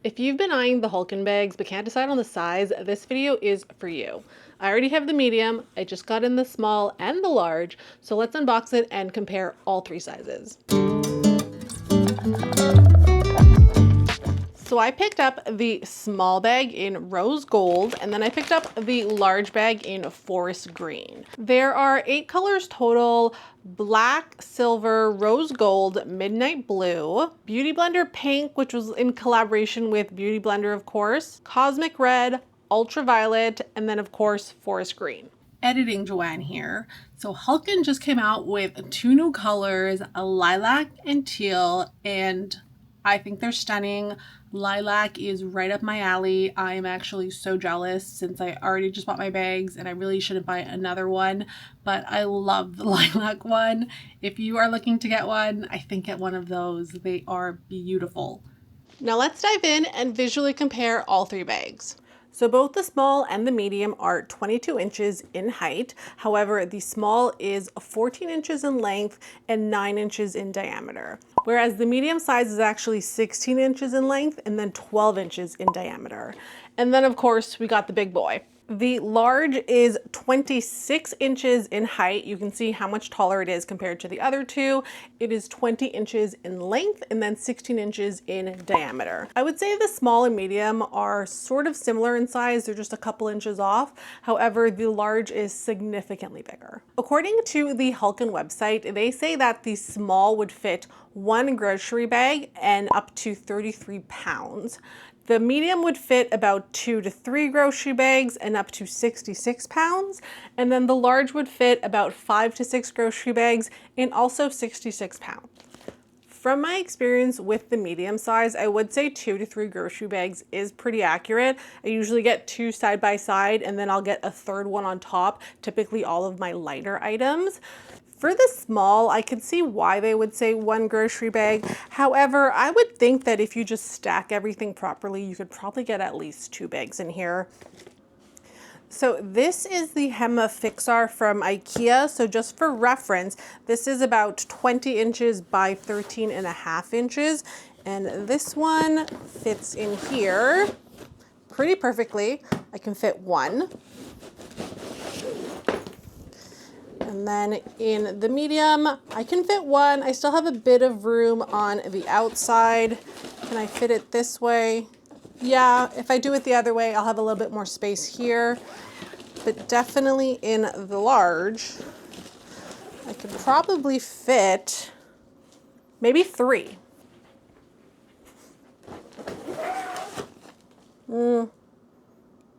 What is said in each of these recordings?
If you've been eyeing the Hulken bags but can't decide on the size, this video is for you. I already have the medium, I just got in the small and the large, so let's unbox it and compare all three sizes. So I picked up the small bag in rose gold, and then I picked up the large bag in forest green. There are 8 colors total: black, silver, rose gold, midnight blue, beauty blender pink, which was in collaboration with Beauty Blender, of course, cosmic red, ultraviolet, and then of course forest green. Editing Joanne here. So Hulken just came out with 2 new colors, a lilac and teal, and I think they're stunning. Lilac is right up my alley. I am actually so jealous since I already just bought my bags and I really shouldn't buy another one, but I love the lilac one. If you are looking to get one, I think get one of those. They are beautiful. Now let's dive in and visually compare all 3 bags. So both the small and the medium are 22 inches in height. However, the small is 14 inches in length and 9 inches in diameter, whereas the medium size is actually 16 inches in length and then 12 inches in diameter. And then of course we got the big boy. The large is 26 inches in height. You can see how much taller it is compared to the other two. It is 20 inches in length and then 16 inches in diameter. I would say the small and medium are sort of similar in size. They're just a couple inches off. However, the large is significantly bigger. According to the Hulken website, they say that the small would fit 1 grocery bag and up to 33 pounds. The medium would fit about 2 to 3 grocery bags and up to 66 pounds. And then the large would fit about 5 to 6 grocery bags and also 66 pounds. From my experience with the medium size, I would say 2 to 3 grocery bags is pretty accurate. I usually get 2 side by side and then I'll get a third one on top, typically all of my lighter items. For the small, I could see why they would say 1 grocery bag. However, I would think that if you just stack everything properly, you could probably get at least 2 bags in here. So this is the Hemma Fixar from IKEA. So just for reference, this is about 20 inches by 13.5 inches. And this one fits in here pretty perfectly. I can fit 1. And then in the medium, I can fit 1. I still have a bit of room on the outside. Can I fit it this way? Yeah, if I do it the other way, I'll have a little bit more space here. But definitely in the large, I could probably fit maybe 3.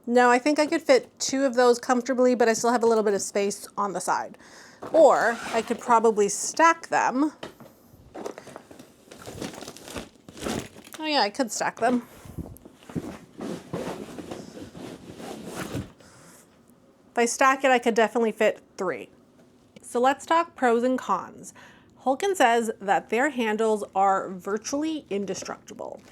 No, I think I could fit 2 of those comfortably, but I still have a little bit of space on the side. Or I could probably stack them. Oh yeah, I could stack them. If I stack it, I could definitely fit 3. So let's talk pros and cons. Hulken says that their handles are virtually indestructible.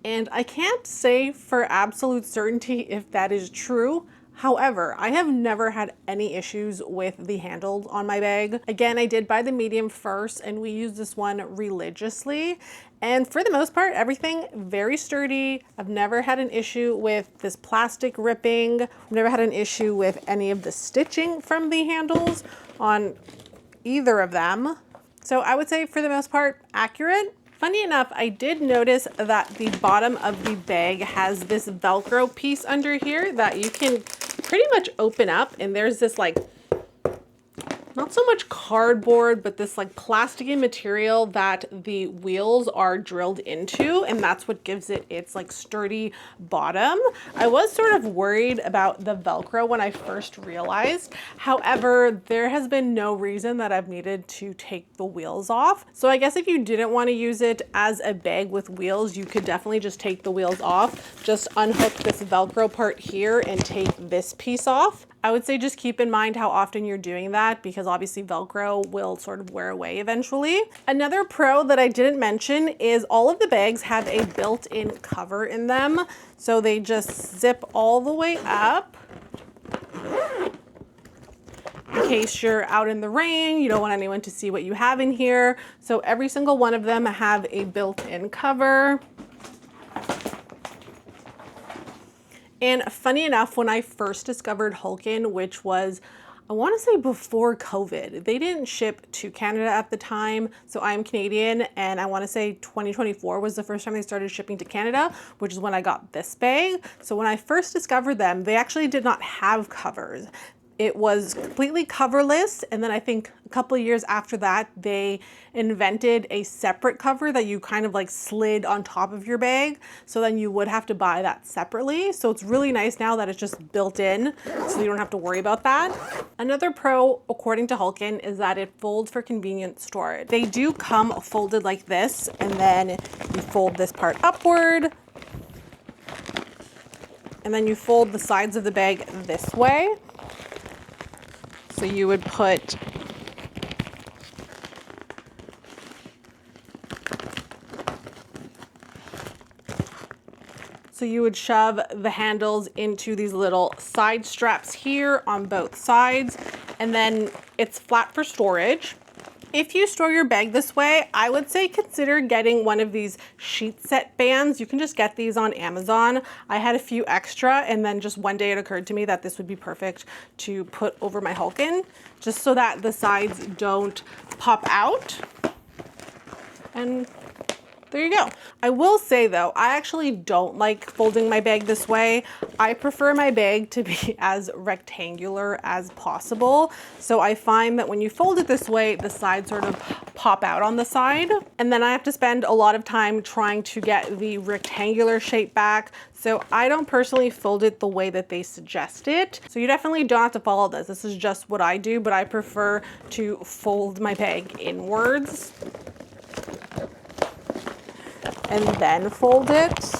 And I can't say for absolute certainty if that is true. However, I have never had any issues with the handles on my bag. Again, I did buy the medium first and we use this one religiously. And for the most part, everything very sturdy. I've never had an issue with this plastic ripping. I've never had an issue with any of the stitching from the handles on either of them. So I would say for the most part, accurate. Funny enough, I did notice that the bottom of the bag has this Velcro piece under here that you can pretty much open up, and there's this like, not so much cardboard, but this like plasticky material that the wheels are drilled into, and that's what gives it its like sturdy bottom. I was sort of worried about the Velcro when I first realized. However, there has been no reason that I've needed to take the wheels off. So I guess if you didn't want to use it as a bag with wheels, you could definitely just take the wheels off. Just unhook this Velcro part here and take this piece off. I would say just keep in mind how often you're doing that because obviously Velcro will sort of wear away eventually. Another pro that I didn't mention is all of the bags have a built-in cover in them. So they just zip all the way up in case you're out in the rain, you don't want anyone to see what you have in here. So every single one of them have a built-in cover. And funny enough, when I first discovered Hulken, which was, I want to say before COVID, they didn't ship to Canada at the time. So I'm Canadian, and I want to say 2024 was the first time they started shipping to Canada, which is when I got this bag. So when I first discovered them, they actually did not have covers. It was completely coverless, and then I think a couple of years after that, they invented a separate cover that you kind of like slid on top of your bag, so then you would have to buy that separately. So it's really nice now that it's just built in, so you don't have to worry about that. Another pro, according to Hulken, is that it folds for convenient storage. They do come folded like this, and then you fold this part upward, and then you fold the sides of the bag this way. So you would put shove the handles into these little side straps here on both sides, and then it's flat for storage. If you store your bag this way, I would say consider getting one of these sheet set bands. You can just get these on Amazon. I had a few extra, and then just one day it occurred to me that this would be perfect to put over my Hulken, just so that the sides don't pop out. And there you go. I will say though, I actually don't like folding my bag this way. I prefer my bag to be as rectangular as possible. So I find that when you fold it this way, the sides sort of pop out on the side. And then I have to spend a lot of time trying to get the rectangular shape back. So I don't personally fold it the way that they suggest it. So you definitely don't have to follow this. This is just what I do, but I prefer to fold my bag inwards and then fold it.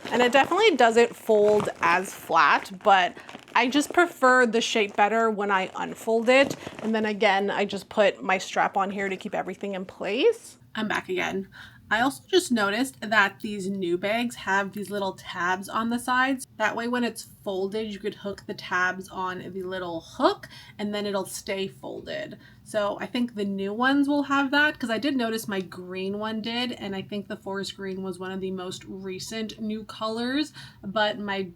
And it definitely doesn't fold as flat, but I just prefer the shape better when I unfold it. And then again, I just put my strap on here to keep everything in place. I'm back again. I also just noticed that these new bags have these little tabs on the sides. That way when it's folded, you could hook the tabs on the little hook and then it'll stay folded. So I think the new ones will have that, because I did notice my green one did, and I think the forest green was one of the most recent new colors, but my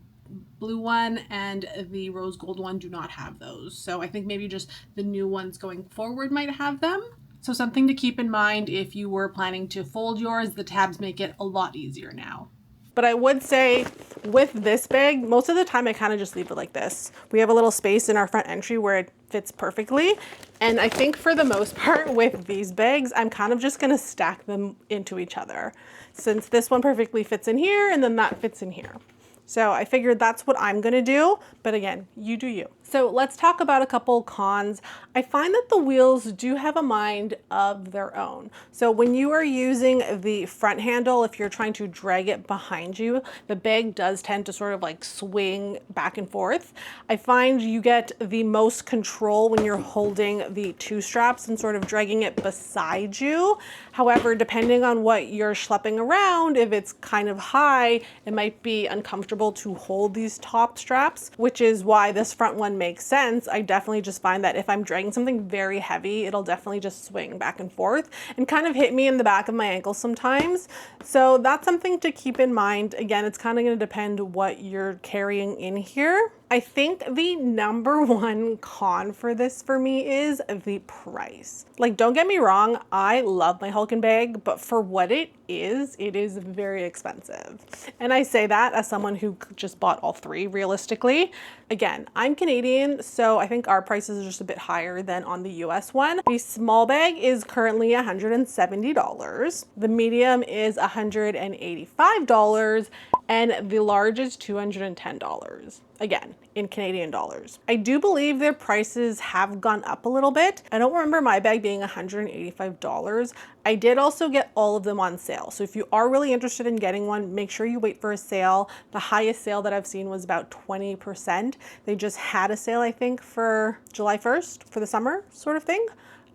blue one and the rose gold one do not have those. So I think maybe just the new ones going forward might have them. So something to keep in mind if you were planning to fold yours, the tabs make it a lot easier now. But I would say with this bag, most of the time I kind of just leave it like this. We have a little space in our front entry where it fits perfectly. And I think for the most part with these bags, I'm kind of just gonna stack them into each other, since this one perfectly fits in here and then that fits in here. So I figured that's what I'm gonna do, but again, you do you. So let's talk about a couple cons. I find that the wheels do have a mind of their own. So when you are using the front handle, if you're trying to drag it behind you, the bag does tend to sort of like swing back and forth. I find you get the most control when you're holding the two straps and sort of dragging it beside you. However, depending on what you're schlepping around, if it's kind of high, it might be uncomfortable to hold these top straps, which is why this front one makes sense. I definitely just find that if I'm dragging something very heavy, it'll definitely just swing back and forth and kind of hit me in the back of my ankle sometimes. So that's something to keep in mind. Again, it's kind of going to depend what you're carrying in here. I think the number one con for this for me is the price. Like, don't get me wrong, I love my Hulken bag, but for what it is very expensive. And I say that as someone who just bought all three realistically. Again, I'm Canadian, so I think our prices are just a bit higher than on the US one. The small bag is currently $170. The medium is $185, and the large is $210. Again, in Canadian dollars. I do believe their prices have gone up a little bit. I don't remember my bag being $185. I did also get all of them on sale. So if you are really interested in getting one, make sure you wait for a sale. The highest sale that I've seen was about 20%. They just had a sale, I think, for July 1st for the summer sort of thing.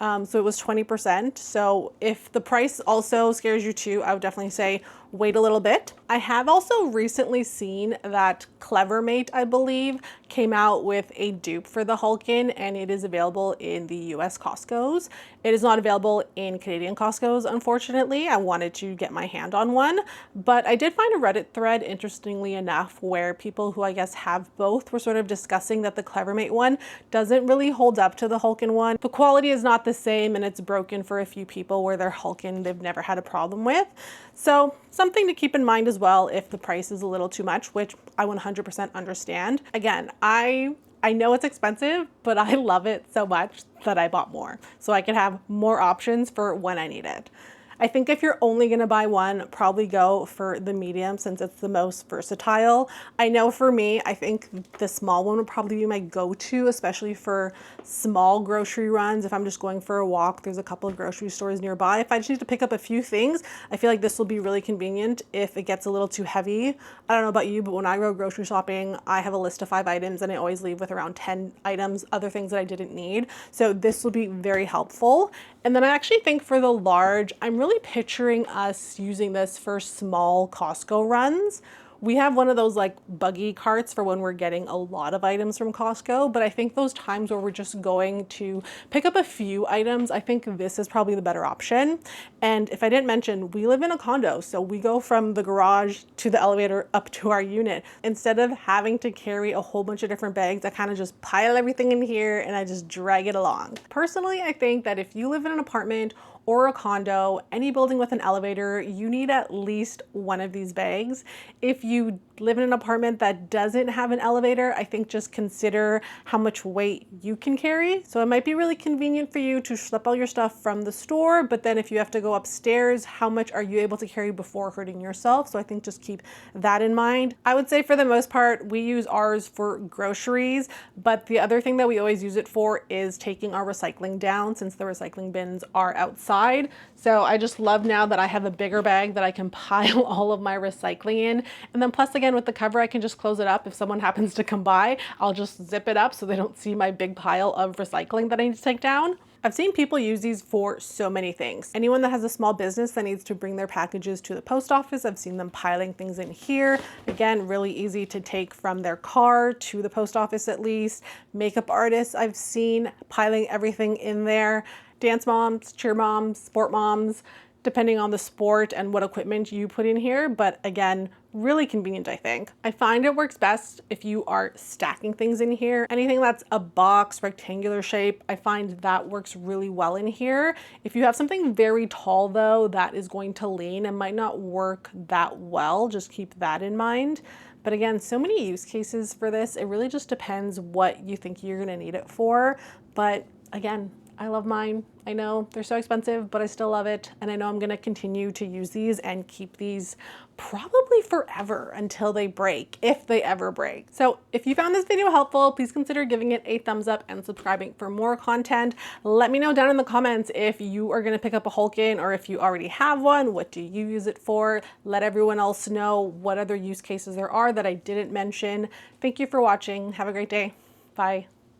So it was 20%. So if the price also scares you too, I would definitely say wait a little bit. I have also recently seen that Clevermate, I believe, came out with a dupe for the Hulken, and it is available in the US Costco's. It is not available in Canadian Costco's, unfortunately. I wanted to get my hand on one, but I did find a Reddit thread, interestingly enough, where people who I guess have both were sort of discussing that the Clevermate one doesn't really hold up to the Hulken one. The quality is not the same, and it's broken for a few people where their Hulken they've never had a problem with. So something to keep in mind as well if the price is a little too much, which I 100% understand. Again, I know it's expensive, but I love it so much that I bought more so I could have more options for when I need it. I think if you're only gonna buy one, probably go for the medium since it's the most versatile. I know for me, I think the small one would probably be my go-to, especially for small grocery runs. If I'm just going for a walk, there's a couple of grocery stores nearby. If I just need to pick up a few things, I feel like this will be really convenient if it gets a little too heavy. I don't know about you, but when I go grocery shopping, I have a list of 5 items and I always leave with around 10 items, other things that I didn't need. So this will be very helpful. And then I actually think for the large, I'm really picturing us using this for small Costco runs. We have one of those like buggy carts for when we're getting a lot of items from Costco, but I think those times where we're just going to pick up a few items, I think this is probably the better option. And if I didn't mention, we live in a condo, so we go from the garage to the elevator up to our unit. Instead of having to carry a whole bunch of different bags, I kind of just pile everything in here and I just drag it along. Personally, I think that if you live in an apartment or a condo, any building with an elevator, you need at least one of these bags. If you live in an apartment that doesn't have an elevator, I think just consider how much weight you can carry. So it might be really convenient for you to schlep all your stuff from the store, but then if you have to go upstairs, how much are you able to carry before hurting yourself? So I think just keep that in mind. I would say for the most part, we use ours for groceries, but the other thing that we always use it for is taking our recycling down since the recycling bins are outside. So I just love now that I have a bigger bag that I can pile all of my recycling in. And then plus again with the cover, I can just close it up. If someone happens to come by, I'll just zip it up so they don't see my big pile of recycling that I need to take down. I've seen people use these for so many things. Anyone that has a small business that needs to bring their packages to the post office, I've seen them piling things in here. Again, really easy to take from their car to the post office at least. Makeup artists, I've seen piling everything in there. Dance moms, cheer moms, sport moms, depending on the sport and what equipment you put in here. But again, really convenient, I think. I find it works best if you are stacking things in here. Anything that's a box, rectangular shape, I find that works really well in here. If you have something very tall though, that is going to lean and might not work that well. Just keep that in mind. But again, so many use cases for this. It really just depends what you think you're gonna need it for. But again, I love mine. I know they're so expensive, but I still love it. And I know I'm gonna continue to use these and keep these probably forever until they break, if they ever break. So if you found this video helpful, please consider giving it a thumbs up and subscribing for more content. Let me know down in the comments if you are gonna pick up a Hulken or if you already have one, what do you use it for? Let everyone else know what other use cases there are that I didn't mention. Thank you for watching. Have a great day. Bye.